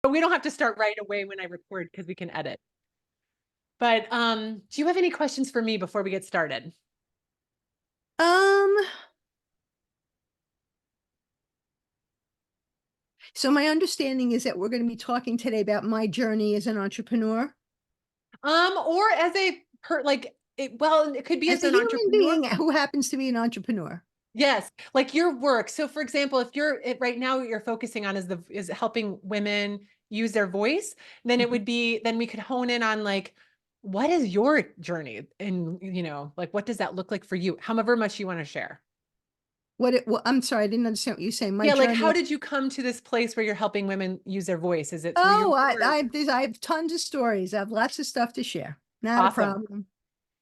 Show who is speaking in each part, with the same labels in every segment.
Speaker 1: But we don't have to start right away when I record because we can edit. But do you have any questions for me before we get started?
Speaker 2: Um, so my understanding is that we're going to be talking today about my journey as an entrepreneur,
Speaker 1: Or as a well, it could be
Speaker 2: as
Speaker 1: as
Speaker 2: a
Speaker 1: an
Speaker 2: human
Speaker 1: entrepreneur.
Speaker 2: being who happens to be an entrepreneur.
Speaker 1: Yes, like your work. So for example, if right now what you're focusing on is helping women use their voice, then it
Speaker 2: Mhm.
Speaker 1: would be then we could hone in on like what is your journey and like what does that look like for you? However much you want to share.
Speaker 2: Well, I'm sorry, I didn't understand what you're saying. My
Speaker 1: Yeah, like how
Speaker 2: journey.
Speaker 1: did you come to this place where you're helping women use their voice? Is it through your
Speaker 2: Oh,
Speaker 1: work?
Speaker 2: I have tons of stories. I have lots of stuff to share. Not a
Speaker 1: Awesome.
Speaker 2: problem.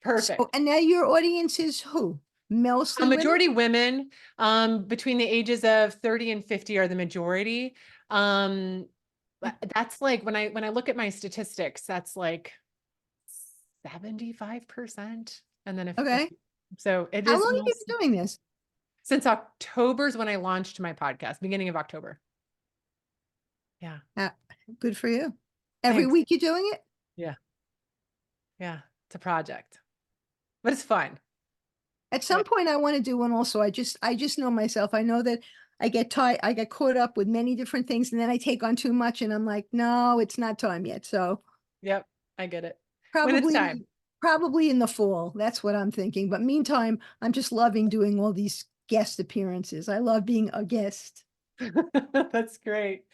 Speaker 2: So,
Speaker 1: Perfect.
Speaker 2: and now your audience is who?
Speaker 1: A
Speaker 2: Mostly women?
Speaker 1: majority women, between the ages of 30 and 50 are the majority. Um, that's like when I look at my statistics, that's like 75%. And then if
Speaker 2: Okay.
Speaker 1: so it
Speaker 2: How
Speaker 1: is
Speaker 2: long have you
Speaker 1: most
Speaker 2: been doing this?
Speaker 1: since October's when I launched my podcast, beginning of October. Yeah.
Speaker 2: Uh, Good for you. Every
Speaker 1: Thanks.
Speaker 2: week you're doing it?
Speaker 1: Yeah. Yeah. It's a project, but it's fun.
Speaker 2: At some
Speaker 1: Yeah.
Speaker 2: point, I wanna do one also. I just know myself. I know that I get caught up with many different things, and then I take on too much, and I'm like, "No, it's not time yet." So,
Speaker 1: Yep. I get it. When it's time.
Speaker 2: probably probably in the fall. That's what I'm thinking. But meantime, I'm just loving doing all these guest appearances. I love being a guest.
Speaker 1: That's great.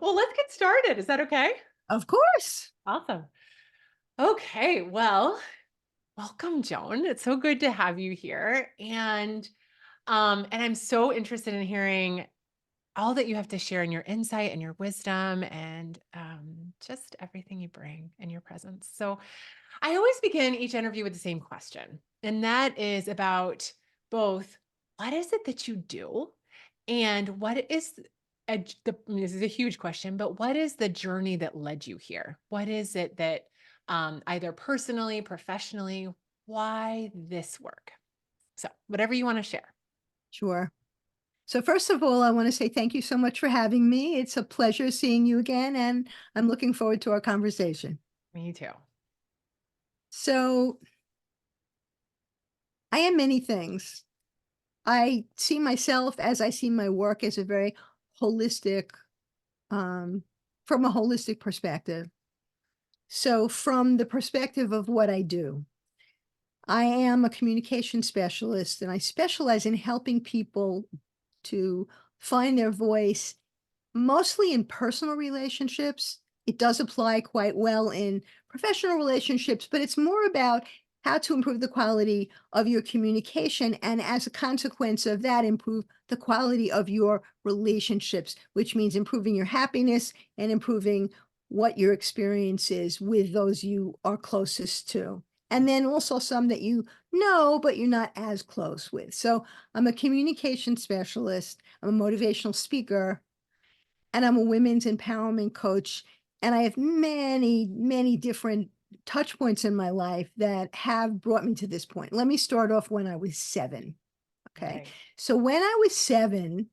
Speaker 1: Well, let's get started. Is that okay?
Speaker 2: Of course.
Speaker 1: Awesome. Okay. Well, welcome, Joan. It's so good to have you here. And I'm so interested in hearing all that you have to share and your insight and your wisdom and just everything you bring in your presence. So I always begin each interview with the same question, and that is about both what is it that you do and what is this is a huge question, but what is the journey that led you here? What is it that either personally, professionally, why this work? So, whatever you want to share.
Speaker 2: Sure. So first of all, I wanna say thank you so much for having me. It's a pleasure seeing you again, and I'm looking forward to our conversation.
Speaker 1: Me too.
Speaker 2: So, I am many things. I see myself as I see my work as a very holistic, um, from a holistic perspective. So, from the perspective of what I do, I am a communication specialist and I specialize in helping people to find their voice, mostly in personal relationships. It does apply quite well in professional relationships, but it's more about how to improve the quality of your communication and as a consequence of that, improve the quality of your relationships, which means improving your happiness and improving what your experience is with those you are closest to. And then also some that you know, but you're not as close with. So I'm a communication specialist, I'm a motivational speaker, and I'm a women's empowerment coach. And I have many, many different touch points in my life that have brought me to this point. Let me start off when I was 7. Okay.
Speaker 1: Okay.
Speaker 2: So when I was 7,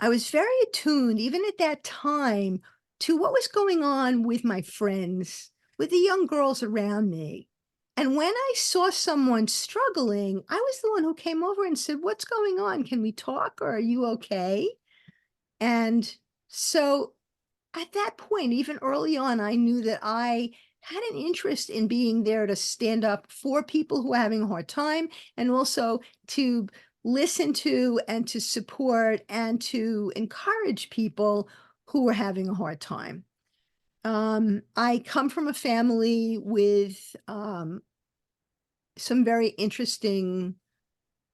Speaker 2: I was very attuned, even at that time, to what was going on with my friends, with the young girls around me. And when I saw someone struggling, I was the one who came over and said, "What's going on? Can we talk? Or are you okay?" And so at that point, even early on, I knew that I had an interest in being there to stand up for people who are having a hard time and also to listen to and to support and to encourage people who are having a hard time. I come from a family with some very interesting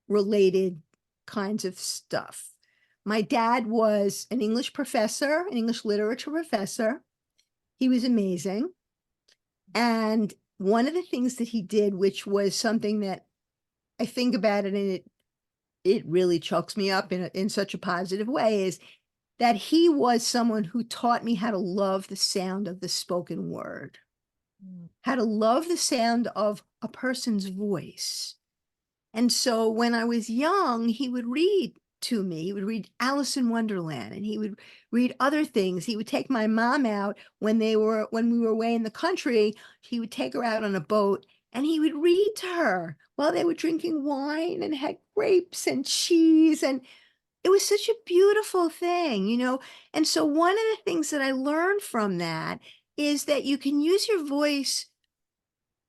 Speaker 2: related kinds of stuff. My dad was an English professor, an English literature professor. He was amazing. And one of the things that he did, which was something that I think about it and it really chokes me up in such a positive way, is that he was someone who taught me how to love the sound of the spoken word,
Speaker 1: Mm.
Speaker 2: how to love the sound of a person's voice. And so when I was young, he would read to me. He would read Alice in Wonderland, and he would read other things. He would take my mom out when we were away in the country. He would take her out on a boat, and he would read to her while they were drinking wine and had grapes and cheese, and it was such a beautiful thing, you know? And so one of the things that I learned from that is that you can use your voice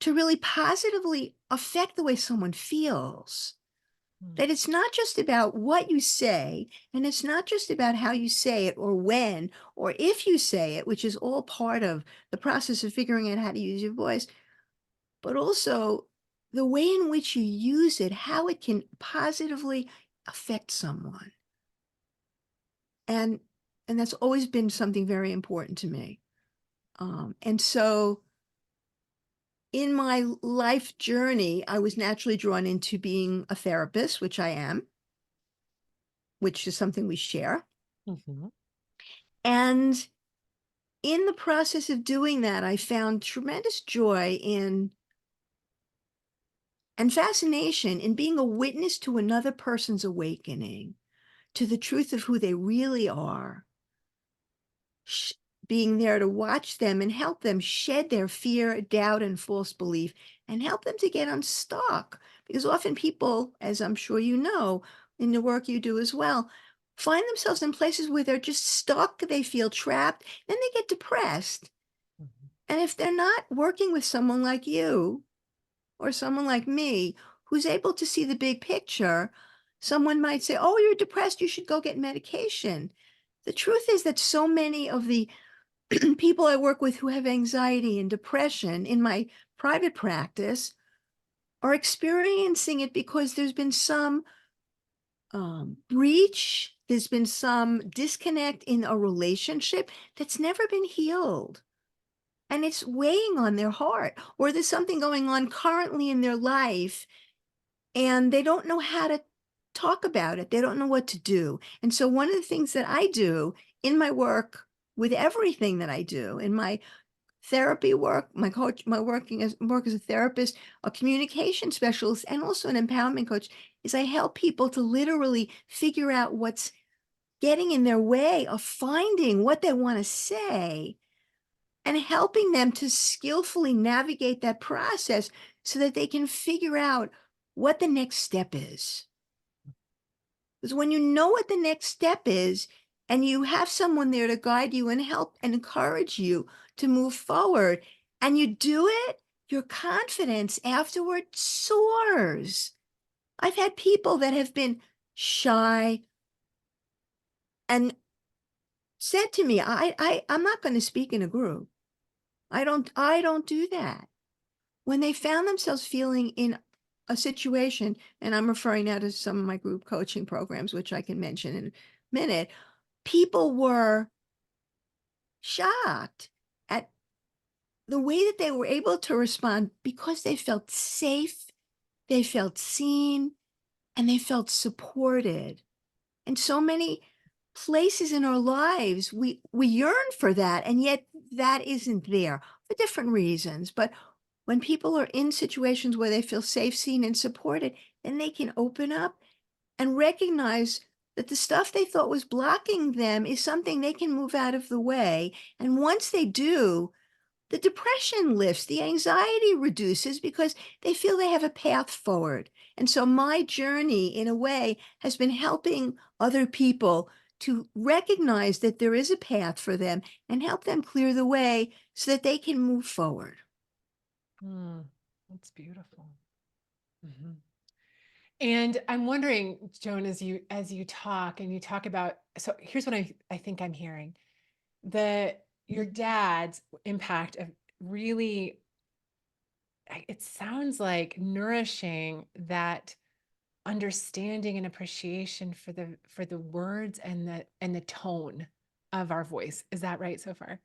Speaker 2: to really positively affect the way someone feels.
Speaker 1: Mm.
Speaker 2: That it's not just about what you say, and it's not just about how you say it or when or if you say it, which is all part of the process of figuring out how to use your voice, but also the way in which you use it, how it can positively affect someone. And and that's always been something very important to me. And so in my life journey, I was naturally drawn into being a therapist, which I am, which is something we share.
Speaker 1: Mhm.
Speaker 2: And in the process of doing that, I found tremendous joy in and fascination in being a witness to another person's awakening to the truth of who they really are, sh- being there to watch them and help them shed their fear, doubt, and false belief, and help them to get unstuck. Because often people, as I'm sure you know, in the work you do as well, find themselves in places where they're just stuck, they feel trapped, then they get depressed.
Speaker 1: Mhm.
Speaker 2: And if they're not working with someone like you or someone like me who's able to see the big picture, someone might say, "Oh, you're depressed, you should go get medication." The truth is that so many of the people I work with who have anxiety and depression in my private practice are experiencing it because there's been some breach, there's been some disconnect in a relationship that's never been healed. And it's weighing on their heart, or there's something going on currently in their life and they don't know how to talk about it. They don't know what to do. And so, one of the things that I do in my work with everything that I do in my therapy work, my coach, my work as a therapist, a communication specialist, and also an empowerment coach is I help people to literally figure out what's getting in their way of finding what they want to say and helping them to skillfully navigate that process so that they can figure out what the next step is. Because when you know what the next step is and you have someone there to guide you and help and encourage you to move forward and you do it, your confidence afterward soars. I've had people that have been shy and said to me, I'm not going to speak in a group. I don't do that. When they found themselves feeling in a situation, and I'm referring now to some of my group coaching programs, which I can mention in a minute, people were shocked at the way that they were able to respond because they felt safe, they felt seen, and they felt supported. And so many places in our lives, we yearn for that, and yet that isn't there for different reasons. But when people are in situations where they feel safe, seen, and supported, then they can open up and recognize that the stuff they thought was blocking them is something they can move out of the way. And once they do, the depression lifts, the anxiety reduces because they feel they have a path forward. And so my journey, in a way, has been helping other people to recognize that there is a path for them and help them clear the way so that they can move forward.
Speaker 1: Mm. That's beautiful. Mhm. And I'm wondering, Joan, as you talk and you talk about, so here's what I think I'm hearing. The Your dad's impact of really, it sounds like nourishing that understanding and appreciation for the words and the tone of our voice. Is that right so far?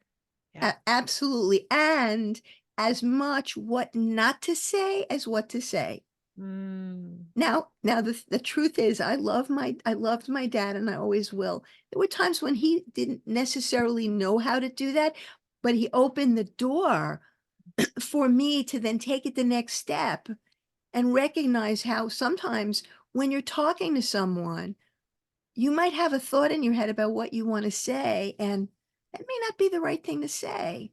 Speaker 1: Yeah.
Speaker 2: Absolutely. And as much what not to say as what to say.
Speaker 1: Mm.
Speaker 2: Now the truth is I loved my dad and I always will. There were times when he didn't necessarily know how to do that, but he opened the door for me to then take it the next step and recognize how sometimes when you're talking to someone you might have a thought in your head about what you want to say, and that may not be the right thing to say.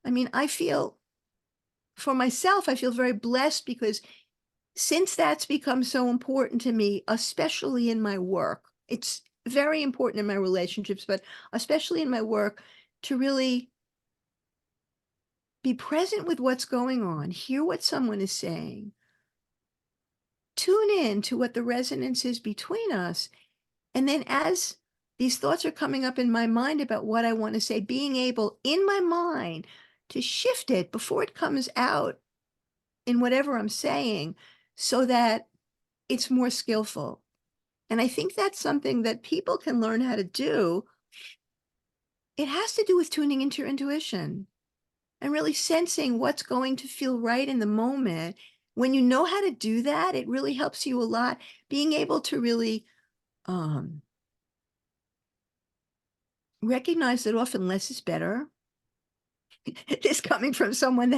Speaker 2: I mean, I feel for myself, I feel very blessed because since that's become so important to me, especially in my work, it's very important in my relationships, but especially in my work, to really be present with what's going on, hear what someone is saying, tune in to what the resonance is between us. And then as these thoughts are coming up in my mind about what I want to say, being able in my mind to shift it before it comes out in whatever I'm saying so that it's more skillful. And I think that's something that people can learn how to do. It has to do with tuning into your intuition and really sensing what's going to feel right in the moment. When you know how to do that, it really helps you a lot. Being able to really um, recognize that often less is better. This coming from someone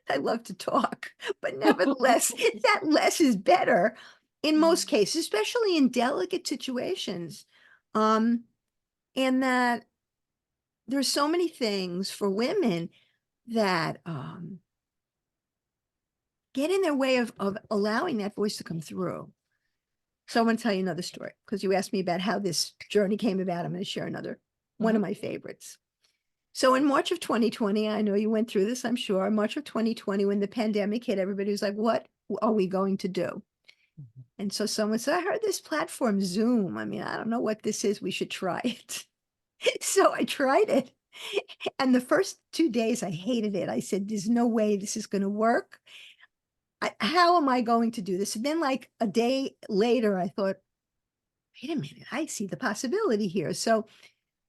Speaker 2: I love to talk, but nevertheless, that less is better in most
Speaker 1: Mm.
Speaker 2: cases, especially in delicate situations. Um, and that there's so many things for women that get in their way of allowing that voice to come through. So I want to tell you another story because you asked me about how this journey came about. I'm going to share another one of
Speaker 1: Mhm.
Speaker 2: my favorites. So in March of 2020, I know you went through this, I'm sure. March of 2020, when the pandemic hit, everybody was like, what are we going to do?
Speaker 1: Mhm.
Speaker 2: And so someone said, I heard this platform, Zoom. I mean, I don't know what this is. We should try it. So I tried it. And the first 2 days, I hated it. I said, there's no way this is going to work. How am I going to do this? And then, like a day later, I thought, wait a minute, I see the possibility here. So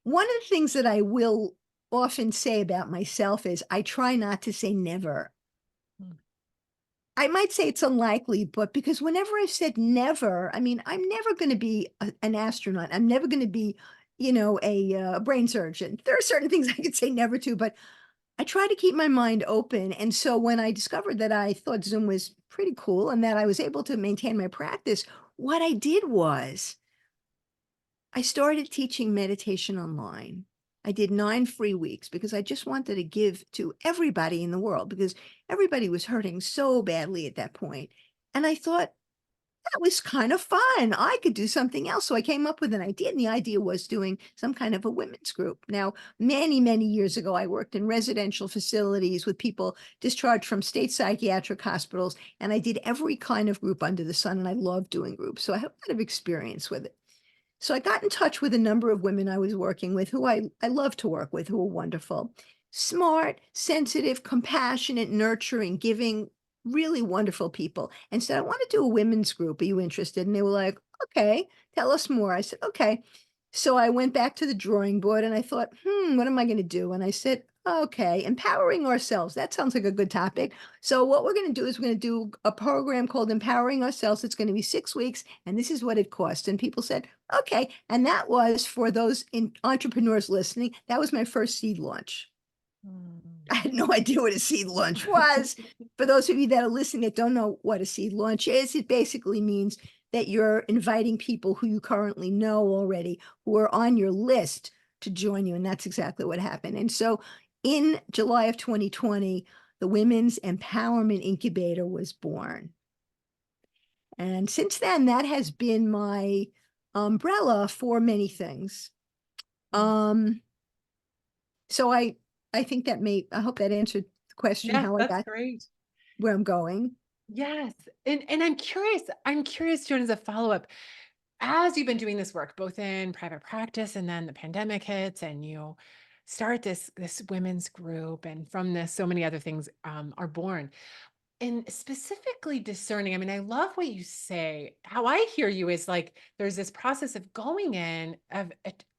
Speaker 2: one of the things that I will often say about myself is I try not to say never.
Speaker 1: Mm.
Speaker 2: I might say it's unlikely, but because whenever I've said never, I mean, I'm never going to be an astronaut. I'm never going to be, a brain surgeon. There are certain things I could say never to, but I try to keep my mind open. And so when I discovered that I thought Zoom was pretty cool and that I was able to maintain my practice, what I did was I started teaching meditation online. I did 9 free weeks because I just wanted to give to everybody in the world because everybody was hurting so badly at that point. And I thought that was kind of fun. I could do something else. So I came up with an idea, and the idea was doing some kind of a women's group. Now, many, many years ago, I worked in residential facilities with people discharged from state psychiatric hospitals, and I did every kind of group under the sun, and I love doing groups. So I have a lot of experience with it. So I got in touch with a number of women I was working with who I love to work with, who are wonderful, smart, sensitive, compassionate, nurturing, giving, really wonderful people. And said, I want to do a women's group. Are you interested? And they were like, okay, tell us more. I said, okay. So I went back to the drawing board and I thought, what am I going to do? And I said, okay, empowering ourselves. That sounds like a good topic. So what we're going to do is we're going to do a program called Empowering Ourselves. It's going to be 6 weeks, and this is what it costs. And people said, okay. And that was for those entrepreneurs listening. That was my first seed launch.
Speaker 1: Mm.
Speaker 2: I had no idea what a seed launch was. For those of you that are listening that don't know what a seed launch is, it basically means that you're inviting people who you currently know already, who are on your list to join you. And that's exactly what happened. And so in July of 2020, the Women's Empowerment Incubator was born. And since then, that has been my umbrella for many things.
Speaker 1: Mm.
Speaker 2: Um, so I think I hope that answered the question
Speaker 1: Yes,
Speaker 2: how I
Speaker 1: that's
Speaker 2: got
Speaker 1: great.
Speaker 2: where I'm going.
Speaker 1: Yes. And I'm curious, Joan, as a follow-up, as you've been doing this work, both in private practice and then the pandemic hits and you start this women's group, and from this, so many other things are born. And specifically discerning, I mean, I love what you say. How I hear you is like there's this process of going in, I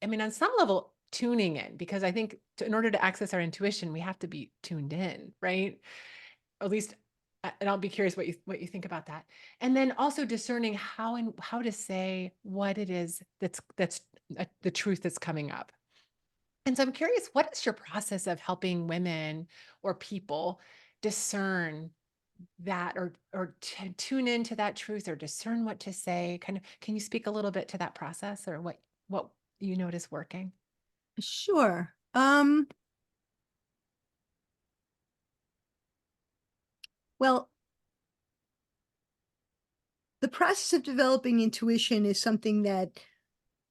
Speaker 1: mean, on some level, tuning in, because I think in order to access our intuition, we have to be tuned in, right? At least, and I'll be curious what you think about that. And then also discerning how to say what it is that's the truth that's coming up. And so I'm curious, what is your process of helping women or people discern that or tune into that truth or discern what to say? Kind of, can you speak a little bit to that process or what you notice working?
Speaker 2: Sure. Well, the process of developing intuition is something that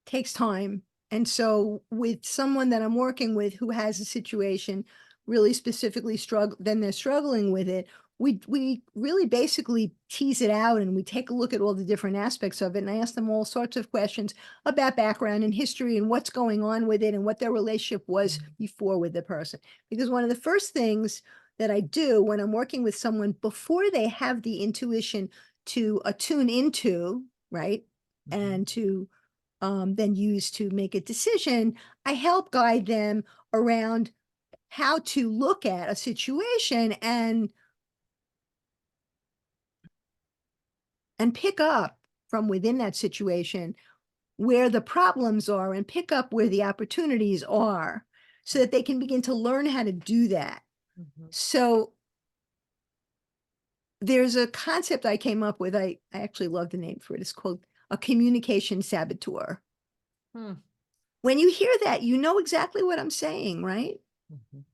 Speaker 2: takes time. And so with someone that I'm working with who has a situation really specifically then they're struggling with it, we really basically tease it out and we take a look at all the different aspects of it. And I ask them all sorts of questions about background and history and what's going on with it and what their relationship was before with the person. Because one of the first things that I do when I'm working with someone before they have the intuition to attune into, right?
Speaker 1: Mhm.
Speaker 2: And to then use to make a decision, I help guide them around how to look at a situation and pick up from within that situation where the problems are and pick up where the opportunities are so that they can begin to learn how to do that.
Speaker 1: Mhm.
Speaker 2: So there's a concept I came up with. I actually love the name for it. It's called a communication saboteur.
Speaker 1: Hmm.
Speaker 2: When you hear that, you know exactly what I'm saying, right?
Speaker 1: Mhm.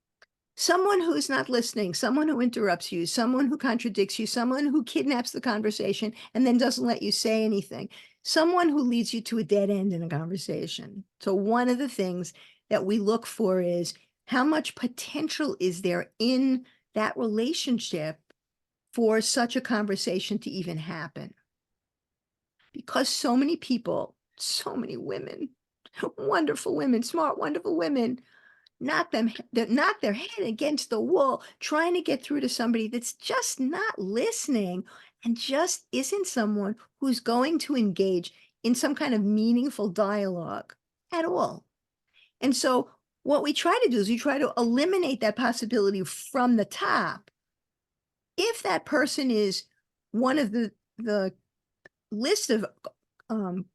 Speaker 2: Someone who's not listening, someone who interrupts you, someone who contradicts you, someone who kidnaps the conversation and then doesn't let you say anything, someone who leads you to a dead end in a conversation. So, one of the things that we look for is how much potential is there in that relationship for such a conversation to even happen? Because so many people, so many women, wonderful women, smart, wonderful women, knock their head against the wall trying to get through to somebody that's just not listening and just isn't someone who's going to engage in some kind of meaningful dialogue at all. And so what we try to do is we try to eliminate that possibility from the top. If that person is one of the list of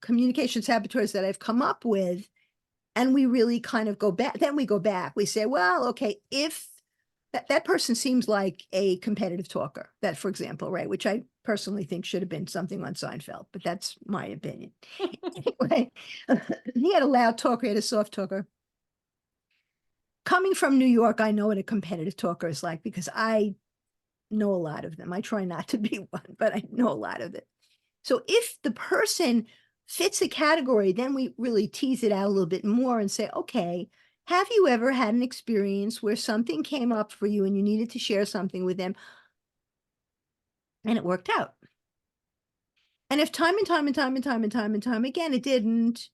Speaker 2: communication saboteurs that I've come up with, and we really kind of go back, then we go back. We say, well, okay, if that person seems like a competitive talker, that, for example, right, which I personally think should have been something on Seinfeld, but that's my opinion. Anyway, he had a loud talker, he had a soft talker. Coming from New York, I know what a competitive talker is like because I know a lot of them. I try not to be one, but I know a lot of it. So if the person fits a category, then we really tease it out a little bit more and say, okay, have you ever had an experience where something came up for you and you needed to share something with them and it worked out? And if time and time and time and time and time and time again it didn't,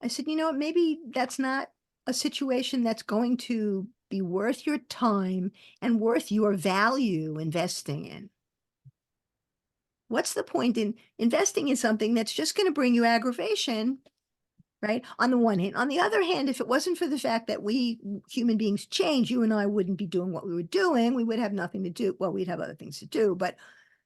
Speaker 2: I said, you know what, maybe that's not a situation that's going to be worth your time and worth your value investing in. What's the point in investing in something that's just going to bring you aggravation, right? On the one hand. On the other hand, if it wasn't for the fact that we human beings change, you and I wouldn't be doing what we were doing. We would have nothing to do. Well, we'd have other things to do. But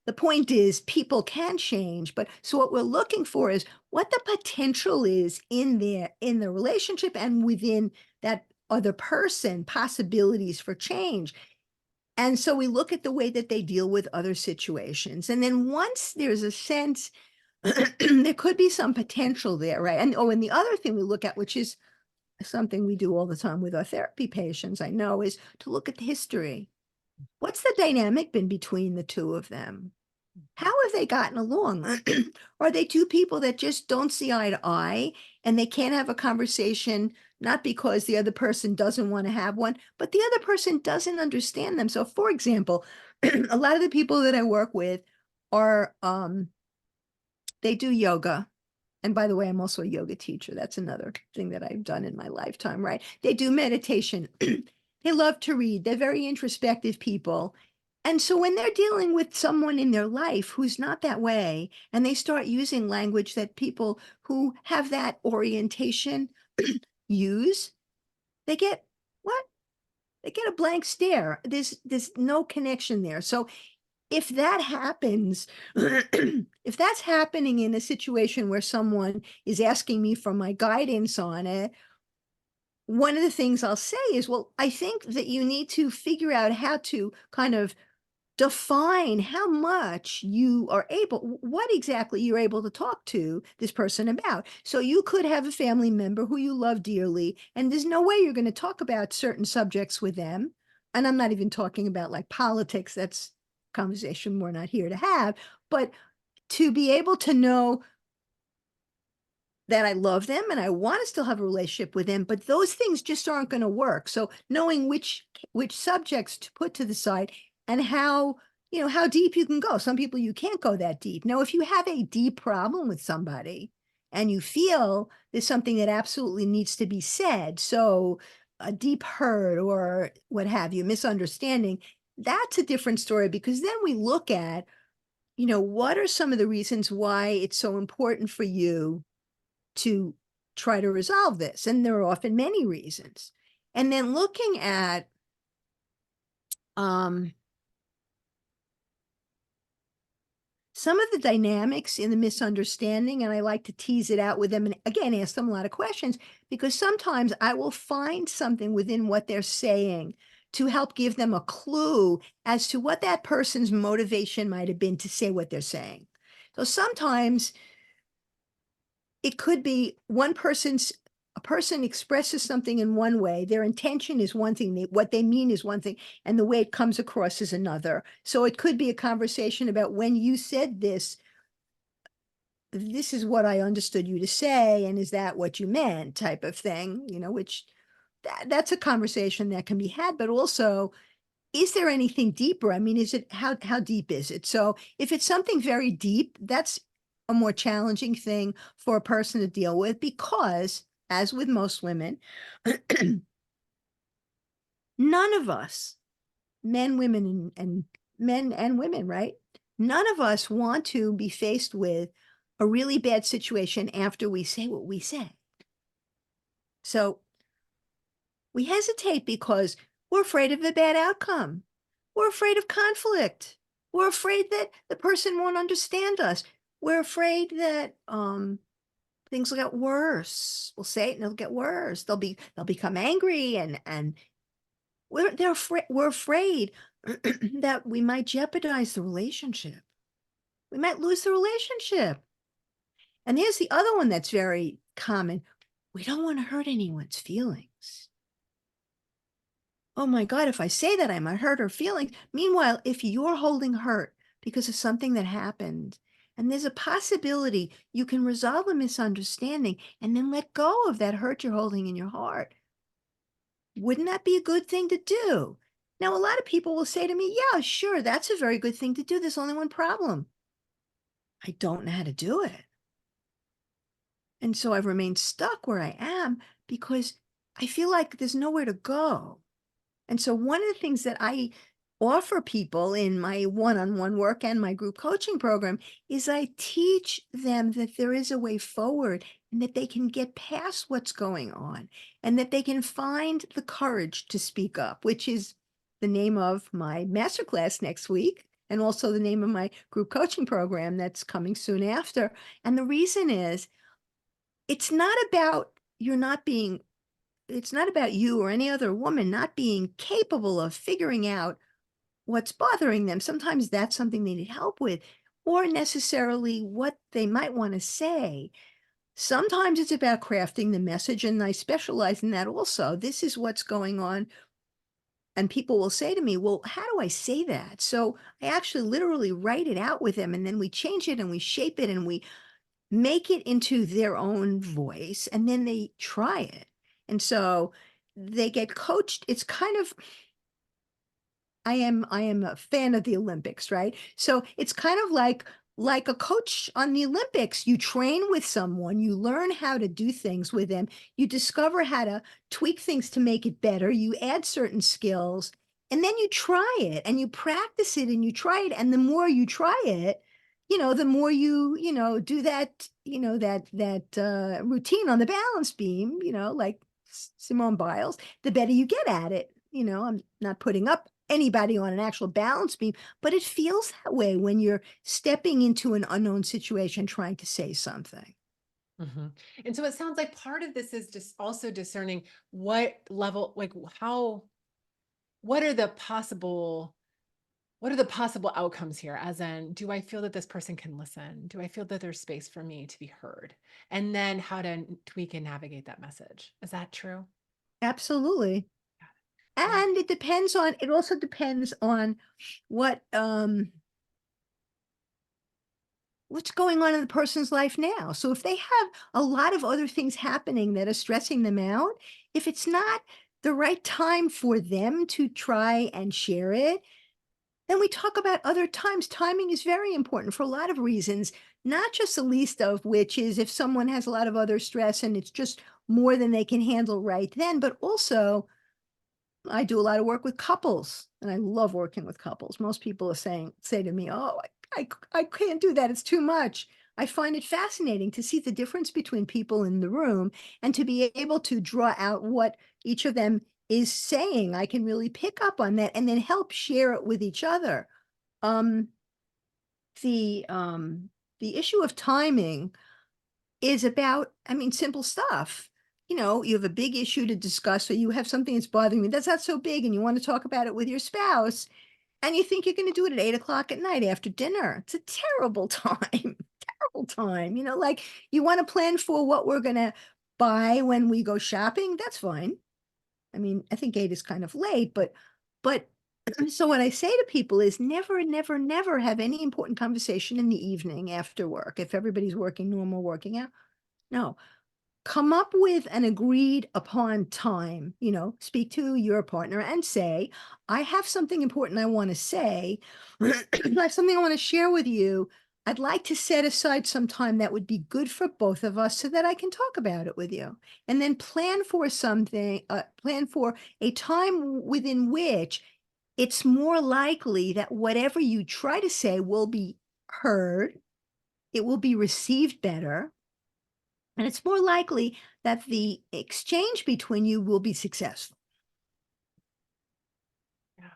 Speaker 2: the point is, people can change. But so what we're looking for is what the potential is in the relationship and within that other person, possibilities for change. And so we look at the way that they deal with other situations. And then once there's a sense there could be some potential there, right? And oh, and the other thing we look at, which is something we do all the time with our therapy patients, I know, is to look at the history. What's the dynamic been between the two of them? How have they gotten along? Are they two people that just don't see eye to eye and they can't have a conversation, not because the other person doesn't want to have one, but the other person doesn't understand them? So, for example, a lot of the people that I work with are, they do yoga. And by the way, I'm also a yoga teacher. That's another thing that I've done in my lifetime, right? They do meditation. They love to read. They're very introspective people. And so when they're dealing with someone in their life who's not that way, and they start using language that people who have that orientation use, they get what? They get a blank stare. There's no connection there. So if that happens, if that's happening in a situation where someone is asking me for my guidance on it, one of the things I'll say is, well, I think that you need to figure out how to kind of define how much you are able, what exactly you're able to talk to this person about. So you could have a family member who you love dearly, and there's no way you're going to talk about certain subjects with them. And I'm not even talking about like politics. That's a conversation we're not here to have. But to be able to know that I love them and I want to still have a relationship with them, but those things just aren't going to work. So knowing which subjects to put to the side and how, how deep you can go. Some people you can't go that deep. Now, if you have a deep problem with somebody and you feel there's something that absolutely needs to be said, so a deep hurt or what have you, misunderstanding, that's a different story because then we look at, what are some of the reasons why it's so important for you to try to resolve this, and there are often many reasons. And then looking at, um, some of the dynamics in the misunderstanding, and I like to tease it out with them and again, ask them a lot of questions because sometimes I will find something within what they're saying to help give them a clue as to what that person's motivation might have been to say what they're saying. So sometimes it could be a person expresses something in one way, their intention is one thing, what they mean is one thing, and the way it comes across is another. So it could be a conversation about when you said this is what I understood you to say, and is that what you meant type of thing, which that's a conversation that can be had, but also, is there anything deeper? I mean, is it how deep is it? So if it's something very deep, that's a more challenging thing for a person to deal with because, as with most women, none of us, men, women, and men and women, right? None of us want to be faced with a really bad situation after we say what we say. So we hesitate because we're afraid of a bad outcome. We're afraid of conflict. We're afraid that the person won't understand us. We're afraid that things will get worse. We'll say it and it'll get worse. They'll become angry and we're afraid that we might jeopardize the relationship. We might lose the relationship. And here's the other one that's very common. We don't want to hurt anyone's feelings. Oh my God, if I say that, I might hurt her feelings. Meanwhile, if you're holding hurt because of something that happened, and there's a possibility you can resolve a misunderstanding and then let go of that hurt you're holding in your heart, wouldn't that be a good thing to do? Now, a lot of people will say to me, yeah, sure, that's a very good thing to do. There's only one problem. I don't know how to do it. And so I've remained stuck where I am because I feel like there's nowhere to go. And so one of the things that I offer people in my one-on-one work and my group coaching program is I teach them that there is a way forward and that they can get past what's going on and that they can find the courage to speak up, which is the name of my masterclass next week and also the name of my group coaching program that's coming soon after. And the reason is it's not about you're not being it's not about you or any other woman not being capable of figuring out what's bothering them. Sometimes that's something they need help with, or necessarily what they might want to say. Sometimes it's about crafting the message, and I specialize in that also. This is what's going on. And people will say to me, well, how do I say that? So I actually literally write it out with them, and then we change it and we shape it and we make it into their own voice, and then they try it. And so they get coached. It's kind of I am a fan of the Olympics, right? So it's kind of like a coach on the Olympics. You train with someone, you learn how to do things with them, you discover how to tweak things to make it better, you add certain skills, and then you try it and you practice it and you try it. And the more you try it, the more you do that, that routine on the balance beam, like Simone Biles, the better you get at it. I'm not putting up anybody on an actual balance beam, but it feels that way when you're stepping into an unknown situation trying to say something.
Speaker 1: Mhm. And so it sounds like part of this is just also discerning what level, like how, what are the possible what are the possible outcomes here? As in, do I feel that this person can listen? Do I feel that there's space for me to be heard? And then how to tweak and navigate that message. Is that true?
Speaker 2: Absolutely.
Speaker 1: Yeah.
Speaker 2: And it also depends on what, what's going on in the person's life now. So if they have a lot of other things happening that are stressing them out, if it's not the right time for them to try and share it, then we talk about other times. Timing is very important for a lot of reasons, not just the least of which is if someone has a lot of other stress and it's just more than they can handle right then, but also I do a lot of work with couples, and I love working with couples. Most people are say to me, "Oh, I can't do that. It's too much." I find it fascinating to see the difference between people in the room and to be able to draw out what each of them is saying. I can really pick up on that and then help share it with each other. Um, the um, the issue of timing is about, I mean, simple stuff. You know, you have a big issue to discuss, or you have something that's bothering you that's not so big, and you want to talk about it with your spouse, and you think you're going to do it at 8 o'clock at night after dinner. It's a terrible time, terrible time. You know, like you want to plan for what we're going to buy when we go shopping. That's fine. I mean, I think 8 is kind of late, but so what I say to people is never, never, never have any important conversation in the evening after work if everybody's working normal working out. No, come up with an agreed upon time, speak to your partner and say, I have something important I want to say. I have something I want to share with you. I'd like to set aside some time that would be good for both of us so that I can talk about it with you. And then plan for a time within which it's more likely that whatever you try to say will be heard, it will be received better, and it's more likely that the exchange between you will be successful.
Speaker 1: Yeah.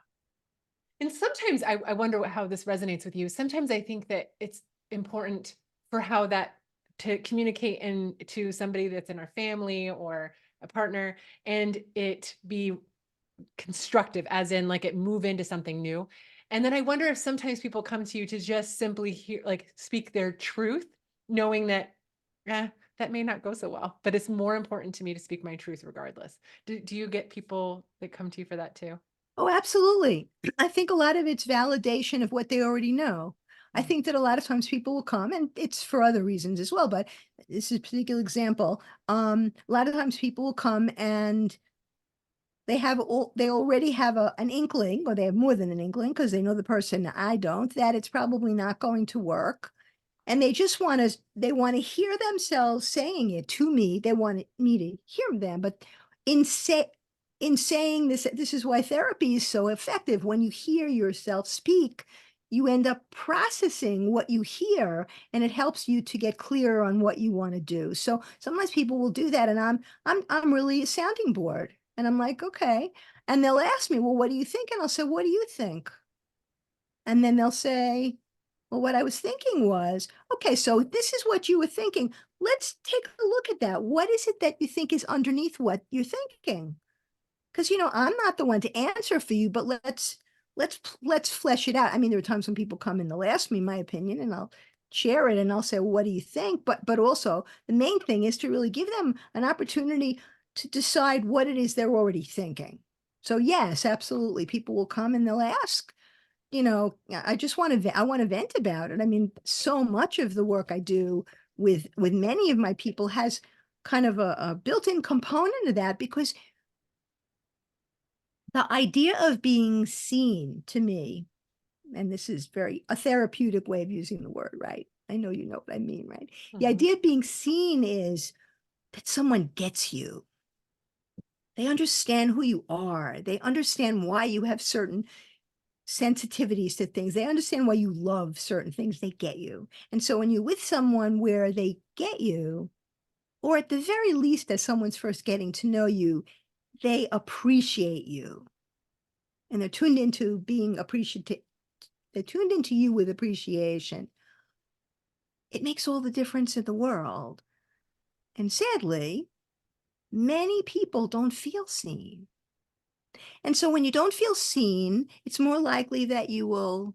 Speaker 1: And sometimes I wonder how this resonates with you. Sometimes I think that it's important for how that to communicate in to somebody that's in our family or a partner and it be constructive, as in like it move into something new. And then I wonder if sometimes people come to you to just simply hear, like speak their truth, knowing that, eh, that may not go so well, but it's more important to me to speak my truth regardless. Do you get people that come to you for that too?
Speaker 2: Oh, absolutely. I think a lot of it's validation of what they already know. I
Speaker 1: Mm.
Speaker 2: think that a lot of times people will come, and it's for other reasons as well, but this is a particular example. A lot of times people will come and they already have an inkling, or they have more than an inkling because they know the person I don't, that it's probably not going to work. And they want to hear themselves saying it to me. They want me to hear them. But in say in saying this is why therapy is so effective. When you hear yourself speak, you end up processing what you hear, and it helps you to get clearer on what you want to do. So sometimes people will do that, and I'm really a sounding board. And I'm like, okay. And they'll ask me, well, what do you think? And I'll say, what do you think? And then they'll say, well, what I was thinking was, okay, so this is what you were thinking. Let's take a look at that. What is it that you think is underneath what you're thinking? Because I'm not the one to answer for you, but let's flesh it out. I mean, there are times when people come and they'll ask me my opinion, and I'll share it, and I'll say, well, what do you think? But also the main thing is to really give them an opportunity to decide what it is they're already thinking. So yes, absolutely. People will come and they'll ask, I just I want to vent about it. I mean, so much of the work I do with many of my people has kind of a built-in component of that, because the idea of being seen to me, and this is very a therapeutic way of using the word, right? I know you know what I mean, right? The
Speaker 1: Mhm.
Speaker 2: idea of being seen is that someone gets you. They understand who you are. They understand why you have certain sensitivities to things. They understand why you love certain things. They get you. And so when you're with someone where they get you, or at the very least, as someone's first getting to know you, they appreciate you, and they're tuned into being appreciative. They're tuned into you with appreciation. It makes all the difference in the world. And sadly, many people don't feel seen. And so when you don't feel seen, it's more likely that you will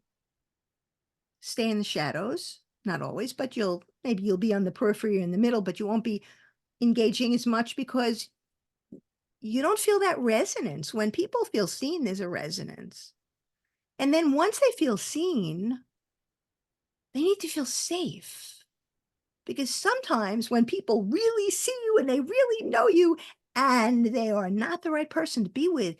Speaker 2: stay in the shadows. Not always, but you'll be on the periphery or in the middle, but you won't be engaging as much because you don't feel that resonance. When people feel seen, there's a resonance. And then once they feel seen, they need to feel safe. Because sometimes when people really see you and they really know you and they are not the right person to be with,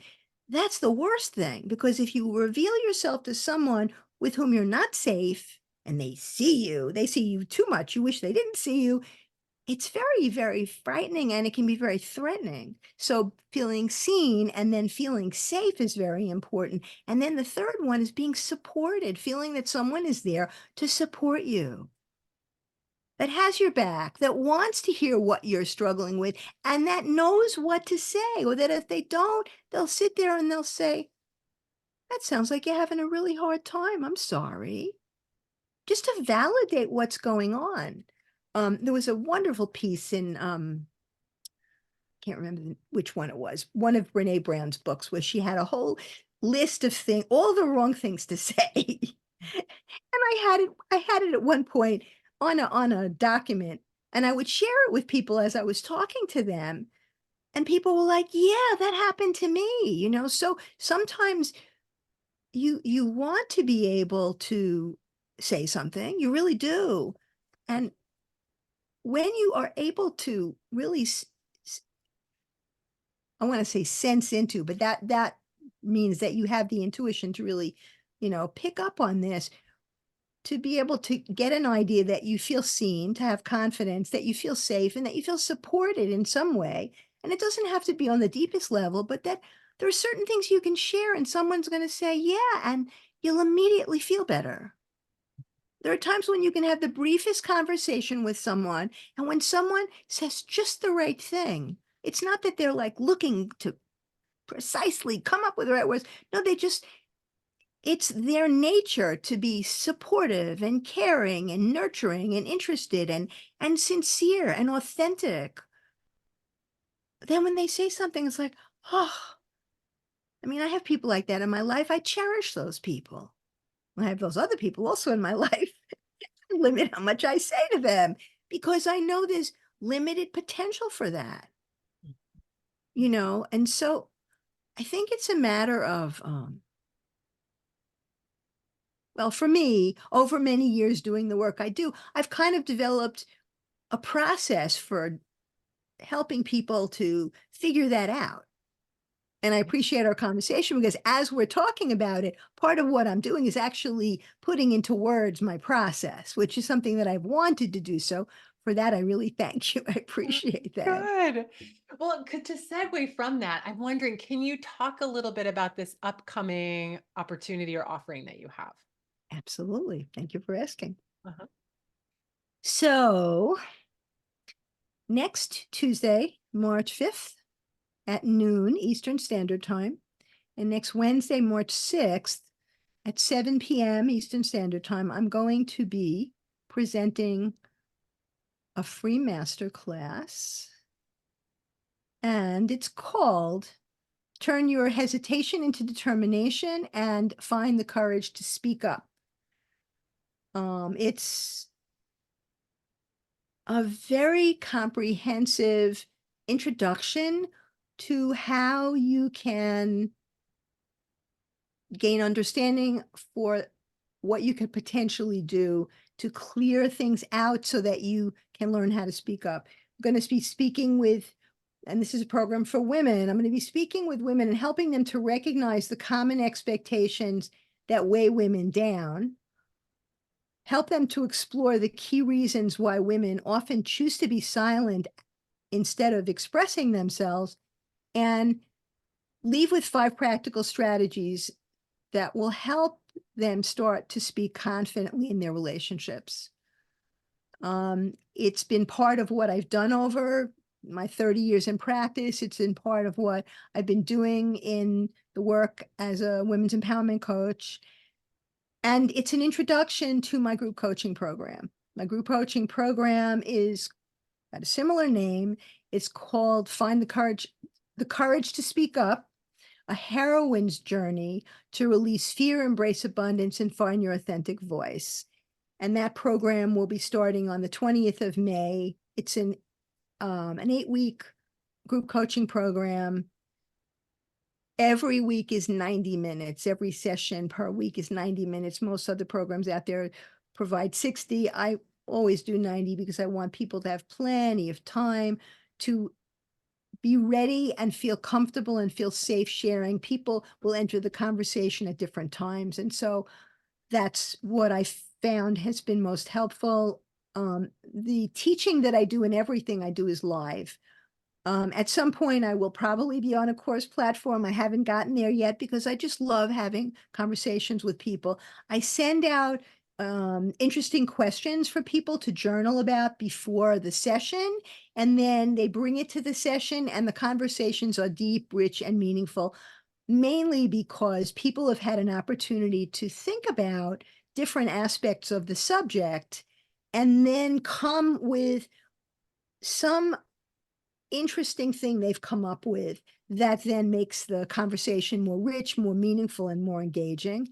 Speaker 2: that's the worst thing. Because if you reveal yourself to someone with whom you're not safe and they see you too much, you wish they didn't see you, it's very, very frightening and it can be very threatening. So feeling seen and then feeling safe is very important. And then the third one is being supported, feeling that someone is there to support you, that has your back, that wants to hear what you're struggling with, and that knows what to say, or that if they don't, they'll sit there and they'll say, that sounds like you're having a really hard time. I'm sorry. Just to validate what's going on. There was a wonderful piece in can't remember which one it was. One of Brene Brown's books where she had a whole list of things, all the wrong things to say. And I had it at one point on a document, and I would share it with people as I was talking to them, and people were like, "Yeah, that happened to me," you know? So sometimes you want to be able to say something, you really do. And when you are able to really I wanna say sense into, but that means that you have the intuition to really, pick up on this, to be able to get an idea that you feel seen, to have confidence, that you feel safe, and that you feel supported in some way. And it doesn't have to be on the deepest level, but that there are certain things you can share and someone's gonna say, "Yeah," and you'll immediately feel better. There are times when you can have the briefest conversation with someone, and when someone says just the right thing, it's not that they're, like, looking to precisely come up with the right words. No, it's their nature to be supportive and caring and nurturing and interested and sincere and authentic. Then when they say something, it's like, oh, I mean, I have people like that in my life. I cherish those people. I have those other people also in my life. I limit how much I say to them because I know there's limited potential for that, And so I think it's a matter of, well, for me, over many years doing the work I do, I've kind of developed a process for helping people to figure that out. And I appreciate our conversation because as we're talking about it, part of what I'm doing is actually putting into words my process, which is something that I've wanted to do. So for that, I really thank you. I
Speaker 1: Oh,
Speaker 2: appreciate that.
Speaker 1: good. Well, to segue from that, I'm wondering, can you talk a little bit about this upcoming opportunity or offering that you have?
Speaker 2: Absolutely. Thank you for asking.
Speaker 1: Uh-huh.
Speaker 2: So next Tuesday, March 5th at noon Eastern Standard Time, and next Wednesday, March 6th at 7 p.m. Eastern Standard Time, I'm going to be presenting a free master class, and it's called Turn Your Hesitation into Determination and Find the Courage to Speak Up. It's a very comprehensive introduction to how you can gain understanding for what you could potentially do to clear things out so that you can learn how to speak up. I'm going to be speaking with, and this is a program for women, I'm going to be speaking with women and helping them to recognize the common expectations that weigh women down, help them to explore the key reasons why women often choose to be silent instead of expressing themselves, and leave with 5 practical strategies that will help them start to speak confidently in their relationships. It's been part of what I've done over my 30 years in practice. It's been part of what I've been doing in the work as a women's empowerment coach. And it's an introduction to my group coaching program. My group coaching program is got a similar name. It's called Find the Courage to Speak Up. a heroine's journey to release fear, embrace abundance, and find your authentic voice. And that program will be starting on the 20th of May. It's an 8-week group coaching program. Every week is 90 minutes. Every session per week is 90 minutes. Most other programs out there provide 60. I always do 90 because I want people to have plenty of time to be ready and feel comfortable and feel safe sharing. People will enter the conversation at different times. And so that's what I found has been most helpful. The teaching that I do and everything I do is live. At some point, I will probably be on a course platform. I haven't gotten there yet because I just love having conversations with people. I send out interesting questions for people to journal about before the session, and then they bring it to the session, and the conversations are deep, rich, and meaningful, mainly because people have had an opportunity to think about different aspects of the subject and then come with some interesting thing they've come up with that then makes the conversation more rich, more meaningful, and more engaging.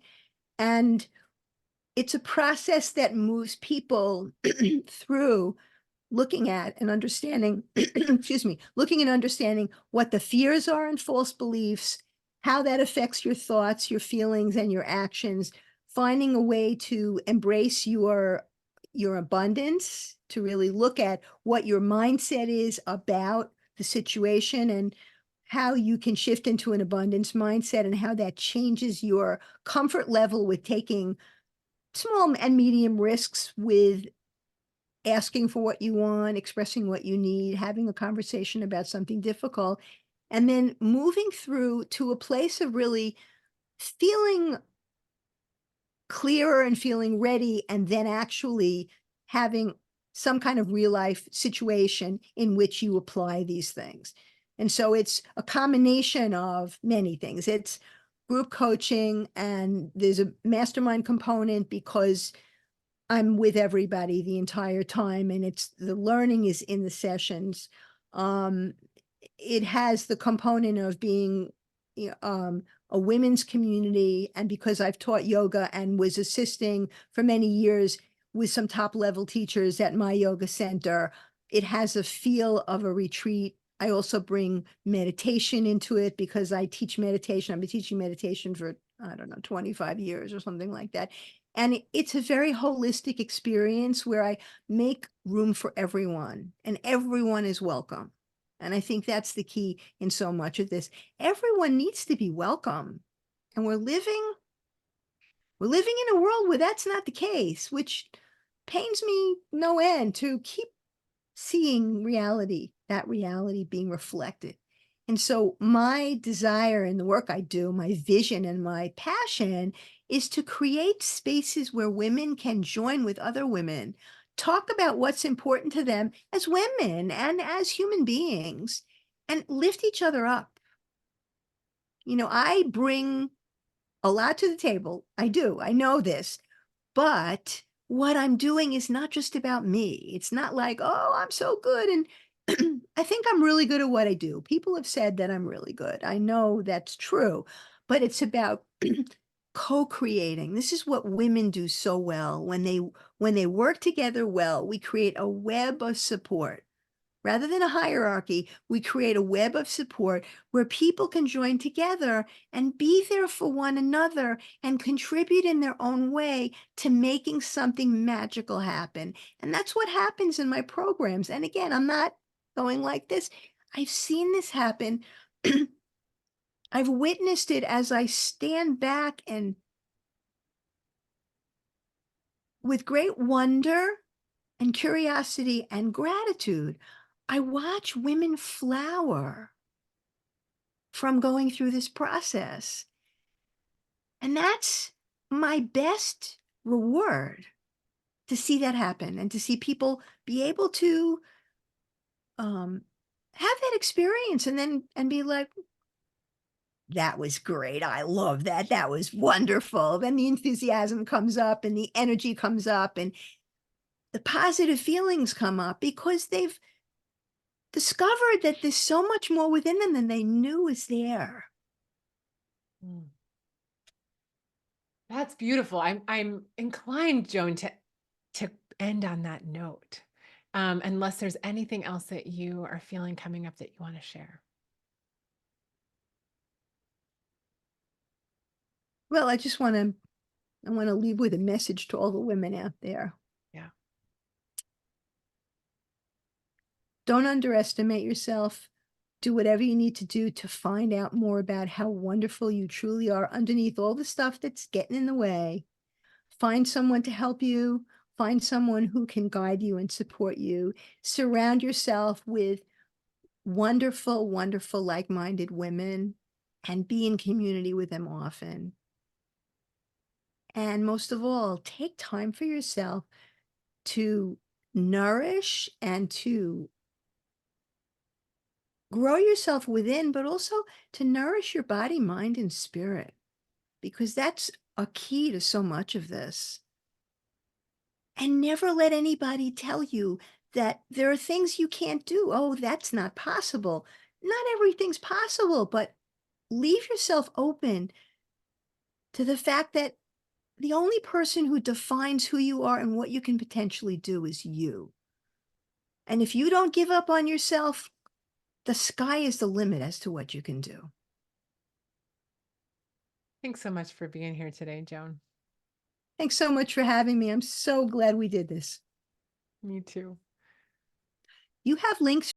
Speaker 2: And it's a process that moves people through looking at and understanding, excuse me, looking and understanding what the fears are and false beliefs, how that affects your thoughts, your feelings, and your actions, finding a way to embrace your abundance, to really look at what your mindset is about the situation and how you can shift into an abundance mindset and how that changes your comfort level with taking small and medium risks with asking for what you want, expressing what you need, having a conversation about something difficult, and then moving through to a place of really feeling clearer and feeling ready, and then actually having some kind of real life situation in which you apply these things. And so it's a combination of many things. It's group coaching, and there's a mastermind component because I'm with everybody the entire time, and it's the learning is in the sessions. Um, it has the component of being a women's community, and because I've taught yoga and was assisting for many years with some top level teachers at my yoga center, it has a feel of a retreat. I also bring meditation into it because I teach meditation. I've been teaching meditation for, I don't know, 25 years or something like that. And it's a very holistic experience where I make room for everyone, and everyone is welcome. And I think that's the key in so much of this. Everyone needs to be welcome. And we're living in a world where that's not the case, which pains me no end to keep seeing reality, that reality being reflected. And so my desire in the work I do, my vision and my passion is to create spaces where women can join with other women, talk about what's important to them as women and as human beings, and lift each other up. I bring a lot to the table. I do. I know this. But what I'm doing is not just about me. It's not like, oh, I'm so good. And I think I'm really good at what I do. People have said that I'm really good. I know that's true, but it's about co-creating. This is what women do so well. When they work together well, we create a web of support. Rather than a hierarchy, we create a web of support where people can join together and be there for one another and contribute in their own way to making something magical happen. And that's what happens in my programs. And again, I'm not going like this. I've seen this happen. I've witnessed it as I stand back and with great wonder and curiosity and gratitude, I watch women flower from going through this process. And that's my best reward, to see that happen and to see people be able to have that experience and then and be like, that was great. I love that. That was wonderful. Then the enthusiasm comes up and the energy comes up and the positive feelings come up because they've discovered that there's so much more within them than they knew was there.
Speaker 1: Mm. That's beautiful. I'm inclined, Joan, to end on that note. Unless there's anything else that you are feeling coming up that you want to share.
Speaker 2: Well, I want to leave with a message to all the women out there.
Speaker 1: Yeah.
Speaker 2: Don't underestimate yourself. Do whatever you need to do to find out more about how wonderful you truly are underneath all the stuff that's getting in the way. Find someone to help you. Find someone who can guide you and support you. Surround yourself with wonderful, wonderful, like minded women and be in community with them often. And most of all, take time for yourself to nourish and to grow yourself within, but also to nourish your body, mind, and spirit, because that's a key to so much of this. And never let anybody tell you that there are things you can't do. Oh, that's not possible. Not everything's possible, but leave yourself open to the fact that the only person who defines who you are and what you can potentially do is you. And if you don't give up on yourself, the sky is the limit as to what you can do.
Speaker 1: Thanks so much for being here today, Joan.
Speaker 2: Thanks so much for having me. I'm so glad we did this.
Speaker 1: Me too.
Speaker 2: You have links